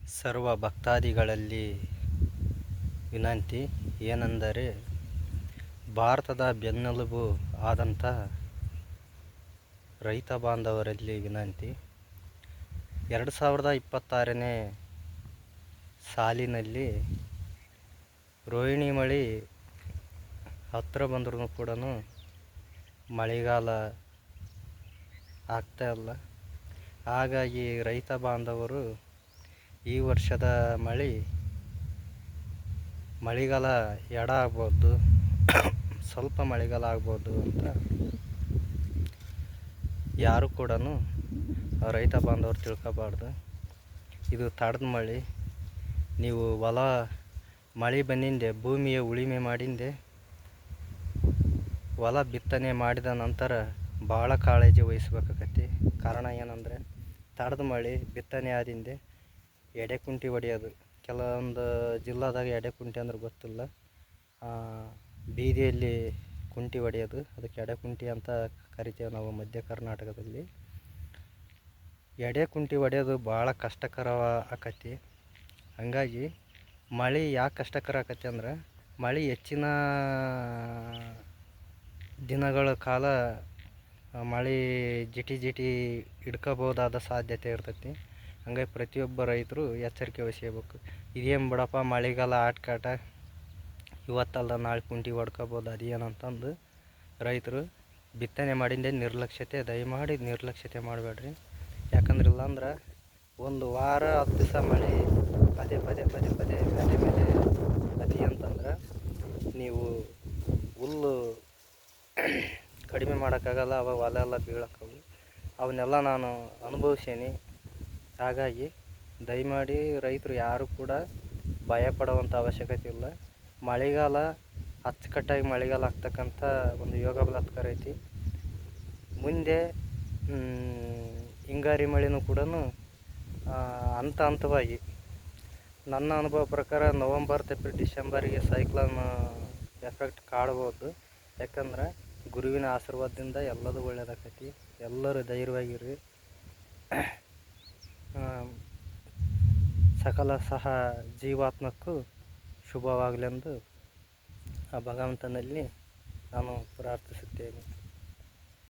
ಸರ್ವ ಭಕ್ತಾದಿಗಳಲ್ಲಿ ವಿನಂತಿ ಏನೆಂದರೆ, ಭಾರತದ ಬೆನ್ನೆಲುಬು ಆದಂಥ ರೈತ ಬಾಂಧವರಲ್ಲಿ ವಿನಂತಿ. 2026ನೇ ಸಾಲಿನಲ್ಲಿ ರೋಹಿಣಿ ಮಳೆ ಹತ್ತಿರ ಬಂದ್ರೂ ಕೂಡ ಮಳೆಗಾಲ ಆಗ್ತಾಯಿಲ್ಲ. ಹಾಗಾಗಿ ರೈತ ಬಾಂಧವರು ಈ ವರ್ಷದ ಮಳೆಗಾಲ ಎಡ ಆಗ್ಬೋದು, ಸ್ವಲ್ಪ ಮಳೆಗಾಲ ಆಗ್ಬೋದು ಅಂತ ಯಾರು ಕೂಡ ರೈತ ಬಾಂಧವರು ತಿಳ್ಕೊಬಾರ್ದು. ಇದು ತಡದ ಮಳೆ. ನೀವು ಮಳೆ ಬಂದಿಂದೆ ಭೂಮಿಯ ಉಳುಮೆ ಮಾಡಿಂದೆ ಹೊಲ ಬಿತ್ತನೆ ಮಾಡಿದ ನಂತರ ಭಾಳ ಕಾಳಜಿ ವಹಿಸ್ಬೇಕಾಗತ್ತೆ. ಕಾರಣ ಏನಂದರೆ, ತಡದ ಮಳೆ ಬಿತ್ತನೆ ಆದಿಂದೆ ಎಡೆಕುಂಟಿ ಹೊಡೆಯೋದು. ಕೆಲವೊಂದು ಜಿಲ್ಲಾದಾಗ ಎಡೆಕುಂಟಿ ಅಂದ್ರೆ ಗೊತ್ತಿಲ್ಲ, ಬೀದಿಯಲ್ಲಿ ಕುಂಟಿ ಹೊಡೆಯೋದು, ಅದಕ್ಕೆ ಎಡೆಕುಂಟಿ ಅಂತ ಕರಿತೇವೆ ನಾವು ಮಧ್ಯ ಕರ್ನಾಟಕದಲ್ಲಿ. ಎಡೆಕುಂಟಿ ಹೊಡೆಯೋದು ಭಾಳ ಕಷ್ಟಕರ ಆಕತಿ. ಹಾಗಾಗಿ ಮಳೆ ಯಾಕೆ ಕಷ್ಟಕರ ಆಕತಿ ಅಂದ್ರೆ, ಮಳೆ ಹೆಚ್ಚಿನ ದಿನಗಳ ಕಾಲ ಮಳೆ ಜಿಟಿ ಹಿಡ್ಕೋಬೋದಾದ ಸಾಧ್ಯತೆ ಇರ್ತೈತಿ. ಹಂಗಾಗಿ ಪ್ರತಿಯೊಬ್ಬ ರೈತರು ಎಚ್ಚರಿಕೆ ವಹಿಸಬೇಕು. ಇದೇನು ಬಿಡಪ್ಪ ಮಳೆಗಾಲ ಆಟ್ಕಾಟ, ಇವತ್ತಲ್ಲ ನಾಳೆ ಕುಂಟಿ ಹೊಡ್ಕೋಬೋದು, ಅದೇನಂತಂದು ರೈತರು ಬಿತ್ತನೆ ಮಾಡಿಂದೆ ದಯಮಾಡಿ ನಿರ್ಲಕ್ಷ್ಯತೆ ಮಾಡಬೇಡ್ರಿ. ಯಾಕಂದ್ರೆ ಇಲ್ಲಾಂದ್ರೆ ಒಂದು ವಾರ 10 ದಿವಸ ಮಳೆ ಪದೇ ಮೇಲೆ ಅತಿ ಅಂತಂದ್ರೆ ನೀವು ಹುಲ್ಲು ಕಡಿಮೆ ಮಾಡೋಕ್ಕಾಗಲ್ಲ. ಅವಾಗ ಹೊಲ ಎಲ್ಲ ಬೀಳಕ್ಕವು. ಅವನ್ನೆಲ್ಲ ನಾನು ಅನುಭವಿಸೀನಿ. ಹಾಗಾಗಿ ದಯಮಾಡಿ ರೈತರು ಯಾರು ಕೂಡ ಭಯ ಪಡುವಂಥ ಅವಶ್ಯಕತೆ ಇಲ್ಲ. ಮಳೆಗಾಲ ಅಚ್ಚುಕಟ್ಟಾಗಿ ಮಳೆಗಾಲ ಆಗ್ತಕ್ಕಂಥ ಒಂದು ಯೋಗ ಬಲಾತ್ಕಾರ ಐತಿ. ಮುಂದೆ ಹಿಂಗಾರಿ ಮಳೆನೂ ಕೂಡ ಹಂತವಾಗಿ ನನ್ನ ಅನುಭವ ಪ್ರಕಾರ ನವಂಬರ್ ಡಿಸೆಂಬರಿಗೆ ಸೈಕ್ಲೋನ್ ಎಫೆಕ್ಟ್ ಕಾಡ್ಬೋದು. ಯಾಕಂದ್ರೆ ಗುರುವಿನ ಆಶೀರ್ವಾದದಿಂದ ಎಲ್ಲದೂ ಒಳ್ಳೆಯದಾಕೈತಿ. ಎಲ್ಲರೂ ಧೈರ್ಯವಾಗಿರ್ರಿ. ಸಕಲ ಸಹ ಜೀವಾತ್ಮಕ್ಕೂ ಶುಭವಾಗಲೆಂದು ಆ ಭಗವಂತನಲ್ಲಿ ನಾನು ಪ್ರಾರ್ಥಿಸುತ್ತೇನೆ.